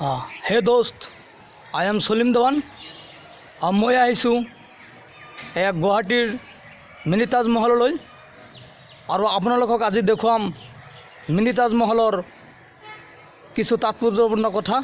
हे दोस्त, I am Salim देवान। मैं आईसु गुवाहाटीर मिनी ताजमहल और आपनालोকক आज देखुवाम मिनी ताजमहलर किछु तात्पर्यपूर्ण कथा।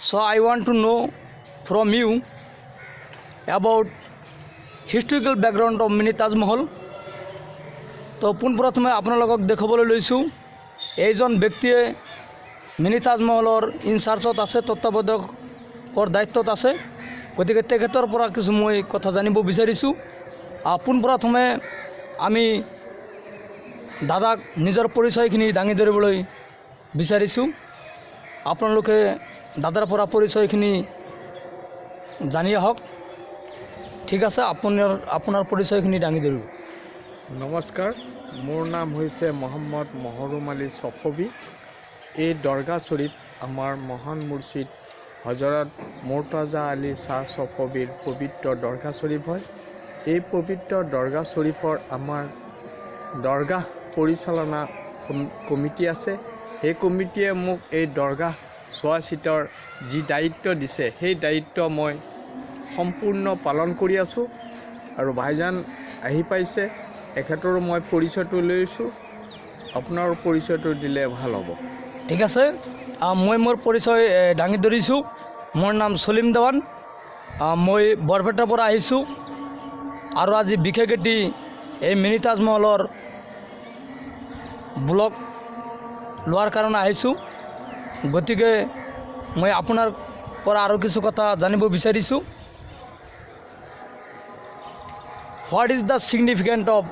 So I want to know from you about historical background of mini Taj Mahal. तो पोनप्रथमे आपनालोকক देखবলৈ লৈছোঁ এইজন ব্যক্তিয়ে मिनी ताजमहलर इनचार्जत आछे, तत्त्वावधायকৰ दायित्वत आछे। गतिके तेखेतर পৰা কিছু মই কথা জানিব বিচাৰিছোঁ। পোনপ্ৰথমে আমি দাদাক নিজৰ পৰিচয়খিনি দাঙি ধৰিবলৈ বিচাৰিছোঁ। আপোনালোকে দাদাৰ পৰা পৰিচয়খিনি জানি আহক। ঠিক আছে, আপোনাৰ পৰিচয়খিনি দাঙি ধৰিব। নমস্কাৰ, মোৰ নাম হৈছে মোহাম্মদ মহৰুম আলী চফবী। এই দৰগাহ শৰীফ আমাৰ মহান মুৰ্শিদ হজৰত মুৰ্তজা আলী শ্বাহ চফবীৰ পবিত্ৰ দৰগাহ শৰীফ হয়। এই পবিত্ৰ দৰগাহ শৰীফৰ আমাৰ দৰগাহ পৰিচালনা কমিটি আছে। সেই কমিটিয়ে মোক এই দৰগাহ চোৱা চিতাৰ যি দায়িত্ব দিছে, সেই দায়িত্ব মই সম্পূৰ্ণ পালন কৰি আছোঁ। আৰু ভাইজান আহি পাইছে, এখেতৰো মই পৰিচয়টো লৈছোঁ। আপোনাৰ পৰিচয়টো দিলে ভাল হ'ব। ঠিক আছে, মই মোৰ পৰিচয় দাঙি ধৰিছোঁ। মোৰ নাম সলিম দেৱান। মই বৰপেটাৰ পৰা আহিছোঁ আৰু আজি বিশেষ এটি এই মিনি তাজমহলৰ ব্লগ লোৱাৰ কাৰণে আহিছোঁ। গতিকে মই আপোনাৰ পৰা আৰু কিছু কথা জানিব বিচাৰিছোঁ। What is the significant of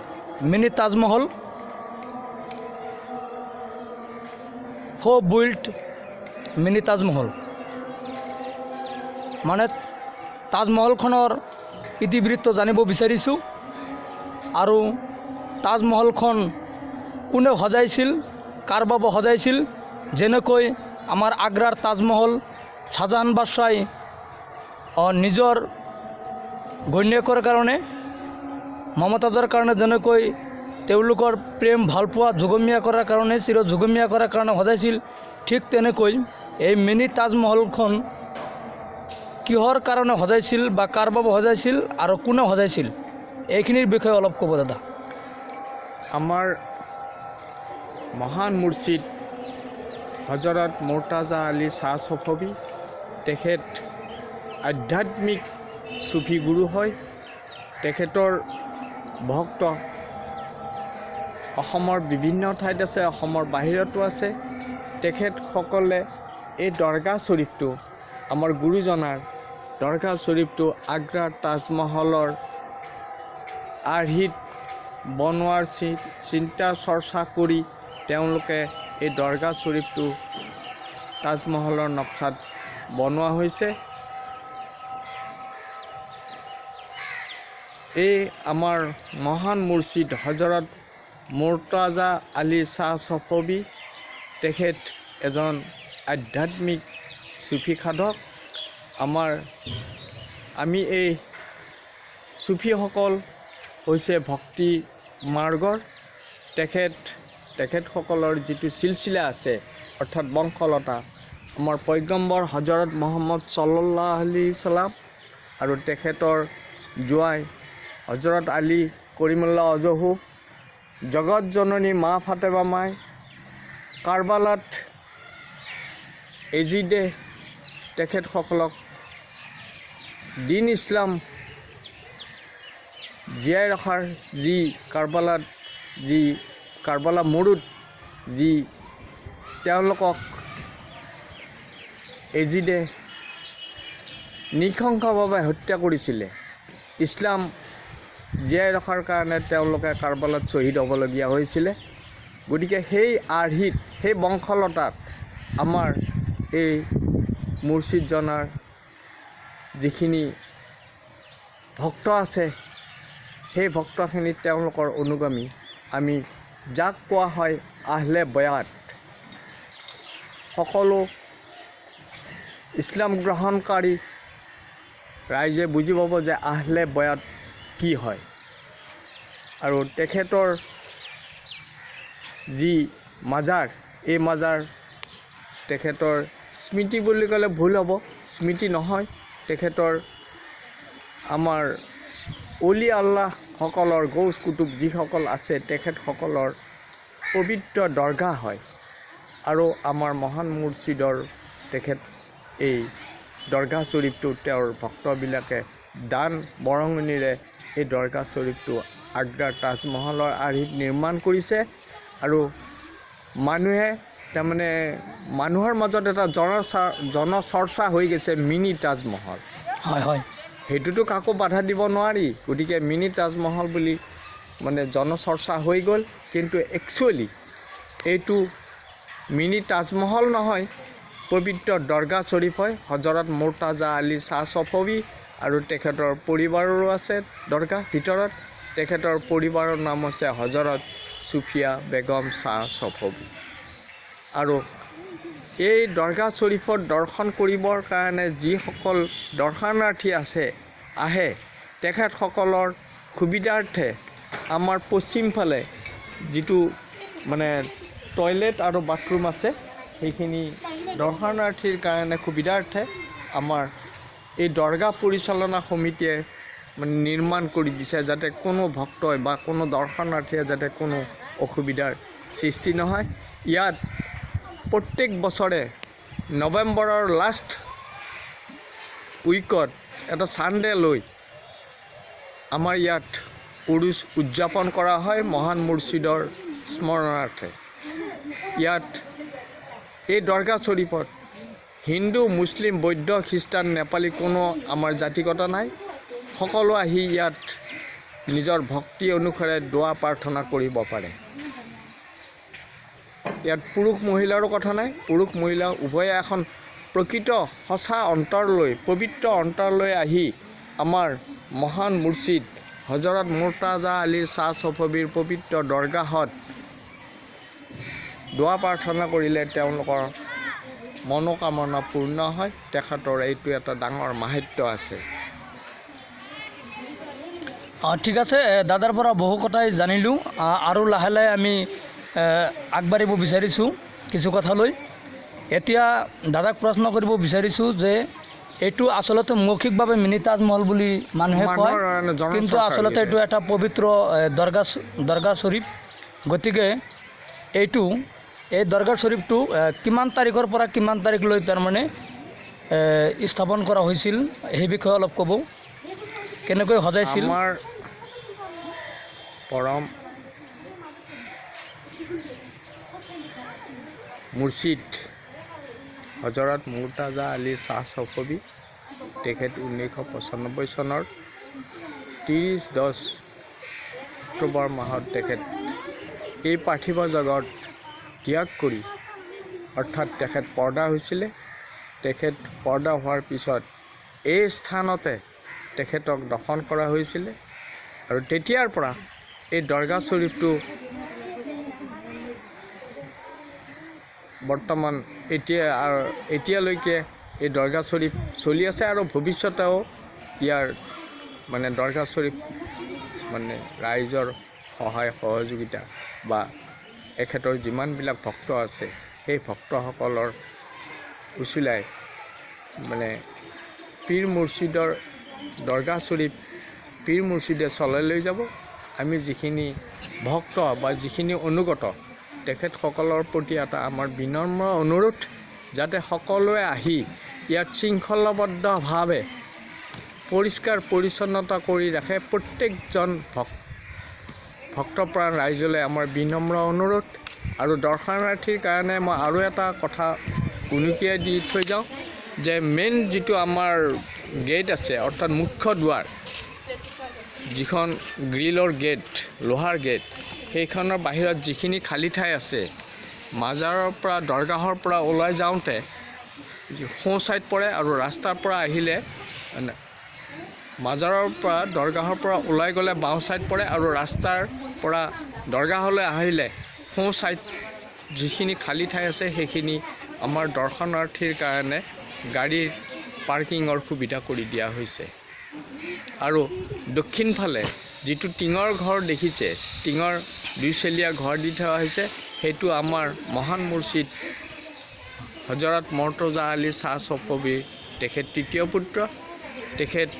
mini Taj Mahal? Who built mini Taj Mahal? মানে তাজমহলখনৰ ইতিবৃত্ত জানিব বিচাৰিছোঁ। আৰু তাজমহলখন কোনে সজাইছিল, কাৰ বাবে সজাইছিল? যেনেকৈ আমাৰ আগ্ৰাৰ তাজমহল শাহজাহান বাদশ্বাহই নিজৰ ঘৈণীয়েকৰ কাৰণে, মমতাজৰ কাৰণে যেনেকৈ তেওঁলোকৰ প্ৰেম ভালপোৱা যুগমীয়া কৰাৰ কাৰণে, চিৰ যুগমীয়া কৰাৰ কাৰণে সজাইছিল, ঠিক তেনেকৈ এই মিনি তাজমহলখন কিহৰ কাৰণে সজাইছিল বা কাৰ বাবে সজাইছিল আৰু কোনে সজাইছিল, এইখিনিৰ বিষয়ে অলপ ক'ব দাদা। আমাৰ মহান মুৰ্শিদ হজৰত মুৰ্তজা আলী শ্বাহ চফবী, তেখেত আধ্যাত্মিক চুফী গুৰু হয়। তেখেতৰ ভক্ত অসমৰ বিভিন্ন ঠাইত আছে, অসমৰ বাহিৰতো আছে। তেখেতসকলে এই দৰগাহ শৰীফটো, আমাৰ গুৰুজনাৰ দৰগাহ শৰীফটো আগ্ৰাৰ তাজমহলৰ আৰ্হিত বনোৱাৰ চিন্তা চৰ্চা কৰি তেওঁলোকে এই দৰগাহ শৰীফটো তাজমহলৰ নক্সাত বনোৱা হৈছে। এই আমাৰ মহান মুৰ্শিদ হজৰত মুৰ্তজা আলী শ্বাহ চফবী, তেখেত এজন আধ্যাত্মিক চুফী সাধক। আমি এই চুফীসকল হৈছে ভক্তি মাৰ্গৰ। তেখেতসকলৰ যিটো চিলচিলা আছে, অৰ্থাৎ বংশলতা, আমাৰ পয়গম্বৰ হজৰত মহম্মদ সাল্লাল্লাহু আলাইহি সাল্লাম আৰু তেখেতৰ জোৱাই হজৰত আলী কৰিমুল্লাহ অজহু, জগত জননী মা ফাতেমা মাই কাৰবালাত এজিদে তেখেতসকলক দিন ইছলাম জীয়াই ৰখাৰ যি কাৰবালা মৰুত যি তেওঁলোকক এজিদে নৃশংসভাৱে হত্যা কৰিছিলে, ইছলাম জীয়াই ৰখাৰ কাৰণে তেওঁলোকে কাৰবালাত শ্বহীদ হ'বলগীয়া হৈছিলে। গতিকে সেই আৰ্হিত, সেই বংশলতাত আমাৰ এই মুৰ্শিদজনাৰ যিখিনি ভক্ত আছে, সেই ভক্তখিনিত তেওঁলোকৰ অনুগামী, আমি যাক কোৱা হয় আহলে বয়াত। সকলো ইছলাম গ্ৰহণকাৰী ৰাইজে বুজি পাব যে আহলে বয়াত কি হয়। আৰু তেখেতৰ যি মাজাৰ, এই মাজাৰ তেখেতৰ স্মৃতি বুলি ক'লে ভুল হ'ব, স্মৃতি নহয়, তেখেতৰ আমাৰ অলি আল্লাহসকলৰ গৌছ কুতুব যিসকল আছে তেখেতসকলৰ পবিত্ৰ দৰগাহ হয়। আৰু আমাৰ মহান মুৰ্ছিদৰ তেখেত এই দৰগাহ শ্বৰীফটো তেওঁৰ ভক্তবিলাকে দান বৰঙণিৰে এই দৰগাহ শ্বৰীফটো আগ্ৰাৰ তাজমহলৰ আৰ্হিত নিৰ্মাণ কৰিছে। আৰু মানুহে তাৰমানে মানুহৰ মাজত এটা জনচৰ্চা হৈ গৈছে মিনি তাজমহল। হয় হয়, সেইটোতো কাকো বাধা দিব নোৱাৰি, গতিকে মিনি তাজমহল বুলি মানে জনচৰ্চা হৈ গ'ল। কিন্তু একচুৱেলি এইটো মিনি তাজমহল নহয়, পবিত্ৰ দৰগাহ শ্বৰীফ হয়। হজৰত মুৰ্তাজা আলী শ্বাহ ছফৱী আৰু তেখেতৰ পৰিবাৰৰো আছে দৰগাহ ভিতৰত। তেখেতৰ পৰিবাৰৰ নাম হৈছে হজৰত চুফিয়া বেগম শ্বাহ ছফৱী। আৰু এই দৰগাহ শ্বৰীফত দৰ্শন কৰিবৰ কাৰণে যিসকল দৰ্শনাৰ্থী আহে তেখেতসকলৰ সুবিধাৰ্থে আমাৰ পশ্চিম ফালে যিটো মানে টয়লেট আৰু বাথৰুম আছে সেইখিনি দৰ্শনাৰ্থীৰ কাৰণে সুবিধাৰ্থে আমাৰ এই দৰগাহ পৰিচালনা সমিতিয়ে মানে নিৰ্মাণ কৰি দিছে, যাতে কোনো ভক্তই বা কোনো দৰ্শনাৰ্থীয়ে যাতে কোনো অসুবিধাৰ সৃষ্টি নহয়। ইয়াত প্ৰত্যেক বছৰে নৱেম্বৰৰ লাষ্ট উইকত এটা ছানডে লৈ আমাৰ ইয়াত উৰুছ উদযাপন কৰা হয় মহান মুৰ্ছিদৰ স্মৰণাৰ্থে। ইয়াত এই দৰগাহ শ্বৰীফত হিন্দু মুছলিম বৌদ্ধ খ্ৰীষ্টান নেপালী কোনো আমাৰ জাতিগত নাই, সকলো আহি ইয়াত নিজৰ ভক্তি অনুসাৰে দোৱা প্ৰাৰ্থনা কৰিব পাৰে। ইয়াত পুৰুষ মহিলাৰো কথা নাই, পুৰুষ মহিলা উভয়ে এখন প্ৰকৃত সঁচা অন্তৰলৈ পবিত্ৰ অন্তৰলৈ আহি আমাৰ মহান মুৰ্ছিদ হজৰত মুৰ্তাজা আলী শ্বাহ ছফৱীৰ পবিত্ৰ দৰগাহত দোৱা প্ৰাৰ্থনা কৰিলে তেওঁলোকৰ মনোকামনা পূৰ্ণ হয়। তেখেতৰ এইটো এটা ডাঙৰ মাহাত্য আছে। ঠিক আছে, দাদাৰ পৰা বহু কথাই জানিলোঁ। আৰু লাহে লাহে আমি আগবাঢ়িব বিচাৰিছোঁ কিছু কথালৈ। এতিয়া দাদাক প্ৰশ্ন কৰিব বিচাৰিছোঁ যে এইটো আচলতে মৌখিকভাৱে মিনি তাজমহল বুলি মানুহে কয়, কিন্তু আচলতে এইটো এটা পবিত্ৰ দৰগাহ শ্বৰীফ। গতিকে এই দৰগাহ শ্বৰীফটো কিমান তাৰিখৰ পৰা কিমান তাৰিখলৈ তাৰমানে স্থাপন কৰা হৈছিল সেই বিষয়ে অলপ ক'ব, কেনেকৈ সজাইছিল? আমাৰ পৰম মুৰ্ছিদ হজৰত মুৰ্তাজা আলী শ্বাহ ছফৱী তেখেত 1995 চনৰ 30/10 অক্টোবৰ মাহত তেখেত এই পাৰ্থিৱ জগত ত্যাগ কৰি অৰ্থাৎ তেখেত পৰ্দা হৈছিলে। তেখেত পৰ্দা হোৱাৰ পিছত এই স্থানতে তেখেতক দফন কৰা হৈছিলে। আৰু তেতিয়াৰ পৰা এই দৰগাহ শ্বৰীফটো বৰ্তমান এতিয়ালৈকে এই দৰগাহ শ্বৰীফ চলি আছে। আৰু ভৱিষ্যতেও ইয়াৰ মানে দৰগাহ শ্বৰীফ মানে ৰাইজৰ সহায় সহযোগিতা বা এখেতৰ যিমানবিলাক ভক্ত আছে সেই ভক্তসকলৰ উচিলাই মানে পীৰ মুৰ্ছিদৰ দৰগাহ শ্বৰীফ পীৰ মুৰ্ছিদে চলাই লৈ যাব। আমি যিখিনি ভক্ত বা যিখিনি অনুগত তেখেতসকলৰ প্ৰতি এটা আমাৰ বিনম্ৰ অনুৰোধ, যাতে সকলোৱে আহি ইয়াত শৃংখলাবদ্ধভাৱে পৰিষ্কাৰ পৰিচ্ছন্নতা কৰি ৰাখে। প্ৰত্যেকজন ভক্তপ্ৰাণ ৰাইজলৈ আমাৰ বিনম্ৰ অনুৰোধ। আৰু দৰ্শনাৰ্থীৰ কাৰণে মই আৰু এটা কথা উনুকিয়াই দি থৈ যাওঁ যে মেইন যিটো আমাৰ গেট আছে অৰ্থাৎ মুখ্য দুৱাৰ, যিখন গ্ৰিলৰ গেট লোহাৰ গেট, সেইখনৰ বাহিৰত যিখিনি খালী ঠাই আছে মাজাৰৰ পৰা দৰগাহৰ পৰা ওলাই যাওঁতে সোঁ ছাইড পৰে। আৰু ৰাস্তাৰ পৰা আহিলে মাজাৰৰ পৰা দৰগাহৰ পৰা ওলাই গ'লে বাওঁ ছাইড পৰে। আৰু ৰাস্তাৰ পৰা দৰগাহলৈ আহিলে সোঁ ছাইড যিখিনি খালী ঠাই আছে সেইখিনি আমাৰ দৰ্শনাৰ্থীৰ কাৰণে গাড়ীৰ পাৰ্কিঙৰ সুবিধা কৰি দিয়া হৈছে। আৰু দক্ষিণ ফালে যিটো টিঙৰ ঘৰ দেখিছে, টিঙৰ দুইচেলীয়া ঘৰ দি থোৱা হৈছে, সেইটো আমাৰ মহান মুৰ্ছিদ হজৰত মৰ্তজা আলী শ্বাহ ছফবী তেখেত তৃতীয় পুত্ৰ। তেখেত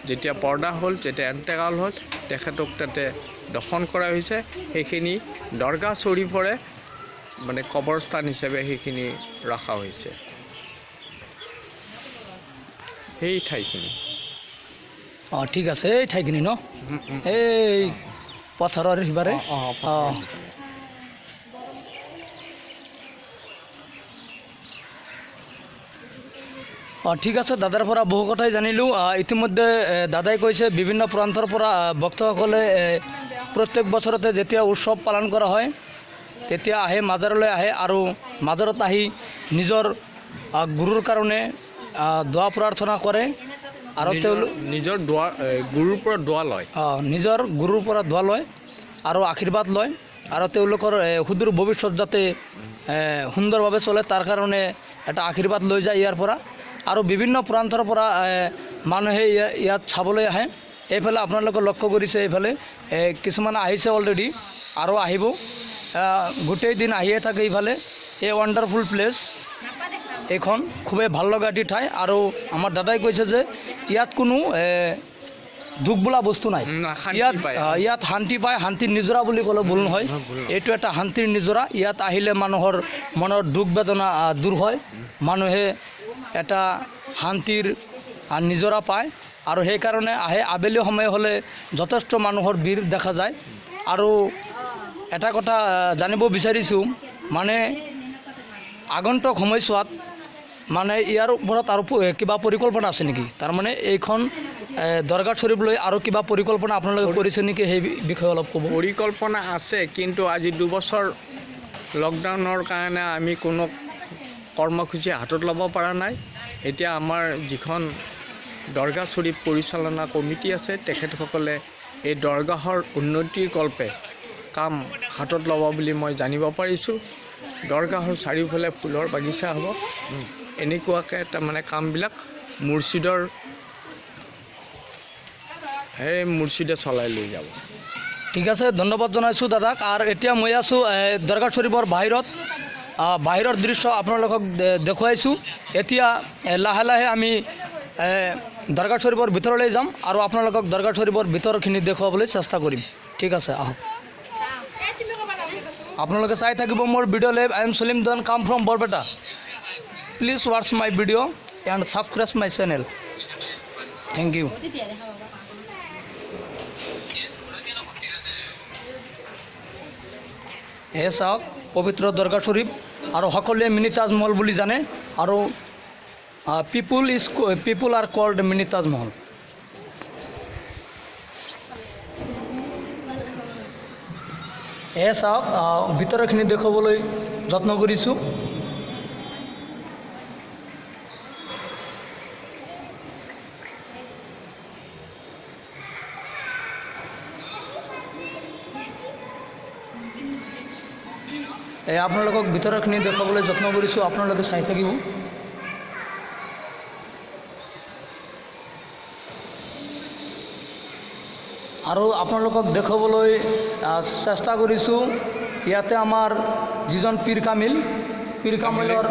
যেতিয়া পৰ্দা হ'ল, যেতিয়া এন্তেকাল হ'ল, তেখেতক তাতে দফন কৰা হৈছে। সেইখিনি দৰগাহ শ্বৰীফৰে মানে কবৰস্থান হিচাপে সেইখিনি ৰখা হৈছে। সেই ঠাইখিনি ঠিক আছে, এই ঠাইখিনি ন, এই পথাৰৰ সিবাৰে। ঠিক আছে, দাদাৰ পৰা বহু কথাই জানিলোঁ। ইতিমধ্যে দাদাই কৈছে বিভিন্ন প্ৰান্তৰ পৰা ভক্তসকলে প্ৰত্যেক বছৰতে যেতিয়া উৎসৱ পালন কৰা হয় তেতিয়া আহে, মাজাৰলৈ আহে আৰু মাজাৰত আহি নিজৰ গুৰুৰ কাৰণে দোৱা প্ৰাৰ্থনা কৰে আৰু নিজৰ গুৰুৰ পৰা দোৱা লয়, নিজৰ গুৰুৰ পৰা দোৱা লয় আৰু আশীৰ্বাদ লয় আৰু তেওঁলোকৰ সুদূৰ ভৱিষ্যত যাতে সুন্দৰভাৱে চলে তাৰ কাৰণে এটা আশীৰ্বাদ লৈ যায় ইয়াৰ পৰা। আৰু বিভিন্ন প্ৰান্তৰ পৰা মানুহে ইয়াত চাবলৈ আহে। এইফালে আপোনালোকে লক্ষ্য কৰিছে, এইফালে কিছুমান আহিছে অলৰেডি আৰু আহিব, গোটেই দিন আহিয়ে থাকে এইফালে। এই ৱাণ্ডাৰফুল প্লেচ এইখন খুবেই ভাল লগা এটি ঠাই। আৰু আমাৰ দাদাই কৈছে যে ইয়াত কোনো দুখ বোলা বস্তু নাই, ইয়াত শান্তি পায়, শান্তিৰ নিজৰা বুলি ক'লে ভুল নহয়, এইটো এটা শান্তিৰ নিজৰা। ইয়াত আহিলে মানুহৰ মনৰ দুখ বেদনা দূৰ হয়, মানুহে এটা শান্তিৰ নিজৰা পায় আৰু সেইকাৰণে আহে। আবেলি সময় হ'লে যথেষ্ট মানুহৰ ভিৰ দেখা যায়। আৰু এটা কথা জানিব বিচাৰিছোঁ, মানে আগন্তুক সময়ছোৱাত মানে ইয়াৰ ওপৰত আৰু কিবা পৰিকল্পনা আছে নেকি? তাৰমানে এইখন দৰগাহ শ্বৰীফ লৈ আৰু কিবা পৰিকল্পনা আপোনালোকে কৰিছে নেকি? সেই বিষয়ে অলপ ক'ব। পৰিকল্পনা আছে, কিন্তু আজি 2 বছৰ লকডাউনৰ কাৰণে আমি কোনো কৰ্মসূচী হাতত ল'ব পৰা নাই। এতিয়া আমাৰ যিখন দৰগাহ শ্বৰীফ পৰিচালনা কমিটি আছে, তেখেতসকলে এই দৰগাহৰ উন্নতিৰ কল্পে কাম হাতত ল'ব বুলি মই জানিব পাৰিছোঁ। দৰগাহৰ চাৰিওফালে ফুলৰ বাগিচা হ'ব, এনেকুৱাকৈ তাৰমানে কামবিলাক মুৰ্ছিদে চলাই লৈ যাব। ঠিক আছে, ধন্যবাদ জনাইছোঁ দাদাক। আৰু এতিয়া মই আছোঁ দৰগাহ শ্বৰীফৰ বাহিৰৰ দৃশ্য আপোনালোকক দেখুৱাইছোঁ। এতিয়া লাহে লাহে আমি দৰগাহ শ্বৰীফৰ ভিতৰলৈ যাম আৰু আপোনালোকক দৰগাহ শ্বৰীফৰ ভিতৰখিনি দেখুৱাবলৈ চেষ্টা কৰিম। ঠিক আছে, আহক। আপোনালোকে চাই থাকিব মোৰ video' live. I am Salim come from Barpeta. Please watch my video' and subscribe my channel. Thank you. চাওক পবিত্ৰ দৰগাহ শ্বৰীফ, আৰু সকলোৱে মিনি তাজমহল বুলি জানে, আৰু পিপুল আৰ কল্ড মিনি তাজমহল। চাওক ভিতৰৰখিনি দেখুৱাবলৈ যত্ন কৰিছোঁ। আপোনালোকক ভিতৰৰখিনি দেখুৱাবলৈ যত্ন কৰিছোঁ, আপোনালোকে চাই থাকিব। আৰু আপোনালোকক দেখুৱাবলৈ চেষ্টা কৰিছোঁ ইয়াতে আমাৰ যিজন পীৰ কামিলৰ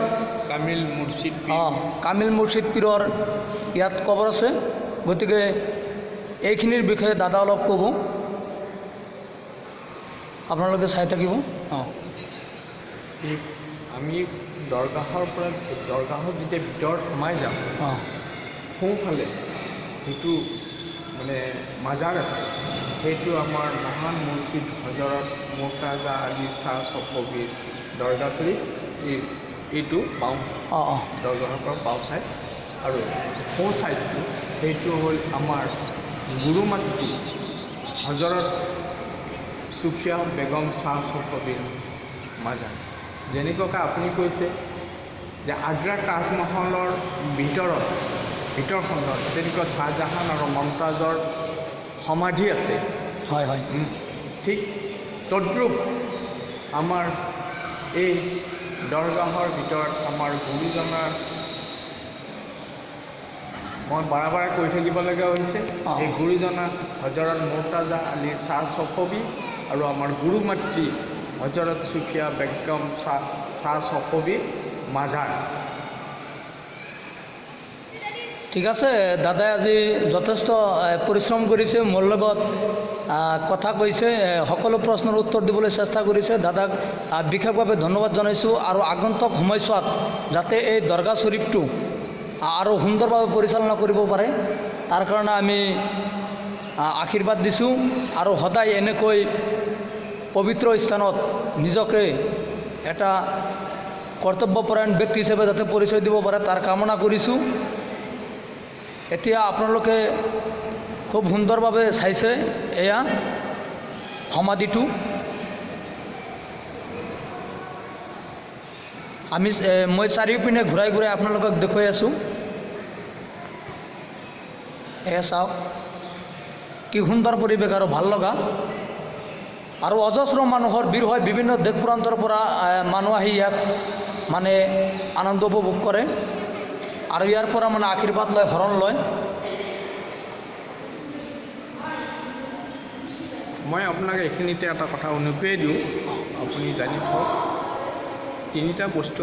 কামিল মুৰ্ছিদ পীৰৰ ইয়াত কবৰ আছে। গতিকে এইখিনিৰ বিষয়ে দাদা অলপ ক'ব, আপোনালোকে চাই থাকিব। আমি দৰগাহৰ পৰা দৰগাহত যেতিয়া ভিতৰত সোমাই যাম, সোঁফালে যিটো মানে মাজাৰ আছে, সেইটো আমাৰ মহান মুৰ্ছিদ হজৰত মৰ্তজা আলী শ্বাহ ছফবীৰ দৰগাহ শ্বৰীফ। এইটো বাওঁ দৰগাহৰ পৰা বাওঁ ছাইড, আৰু সোঁ ছাইডটো সেইটো হ'ল আমাৰ গুৰু মাতৃ হজৰত চুফিয়া বেগম শ্বাহ ছফবীৰ মাজাৰ। যেনেকুৱাকৈ আপুনি কৈছে যে আগ্ৰা তাজমহলৰ ভিতৰখনত যেনেকুৱা শ্বাহজাহান আৰু মমতাজৰ সমাধি আছে, হয় হয়, ঠিক তদ্ৰূপ আমাৰ এই দৰগাহৰ ভিতৰত আমাৰ গুৰুজনাৰ, মই বাৰে বাৰে কৈ থাকিব লগা হৈছে, এই গুৰুজনা হজৰত মৰ্তজা আলী শ্বাহ ছফবী আৰু আমাৰ গুৰু মাতৃ হজৰত চুফিয়া বেগম শ্বাহ ছফবীৰ মাজাৰ। ঠিক আছে, দাদাই আজি যথেষ্ট পৰিশ্ৰম কৰিছে, মোৰ লগত কথা কৈছে, সকলো প্ৰশ্নৰ উত্তৰ দিবলৈ চেষ্টা কৰিছে। দাদাক বিশেষভাৱে ধন্যবাদ জনাইছোঁ। আৰু আগন্তুক সময়ছোৱাত যাতে এই দৰগাহ শ্বৰীফটো আৰু সুন্দৰভাৱে পৰিচালনা কৰিব পাৰে তাৰ কাৰণে আমি আশীৰ্বাদ দিছোঁ। আৰু সদায় এনেকৈ পবিত্ৰ স্থানত নিজকে এটা কৰ্তব্যপৰায়ণ ব্যক্তি হিচাপে যাতে পৰিচয় দিব পাৰে তাৰ কামনা কৰিছোঁ। এতিয়া আপোনালোকে খুব সুন্দৰভাৱে চাইছে এয়া সমাধিটো। মই চাৰিওপিনে ঘূৰাই ঘূৰাই আপোনালোকক দেখুৱাই আছোঁ। এয়া চাওক কি সুন্দৰ পৰিৱেশ আৰু ভাল লগা। আৰু অজস্ৰ মানুহৰ ভিৰ হয়, বিভিন্ন দেশ প্ৰান্তৰ পৰা মানুহ আহি ইয়াত মানে আনন্দ উপভোগ কৰে আৰু ইয়াৰ পৰা মানে আশীৰ্বাদ লয়, শৰণ লয়। মই আপোনাক এইখিনিতে এটা কথা অনুপ্ৰেৰণা দিওঁ, আপুনি জানি থওক, তিনিটা বস্তু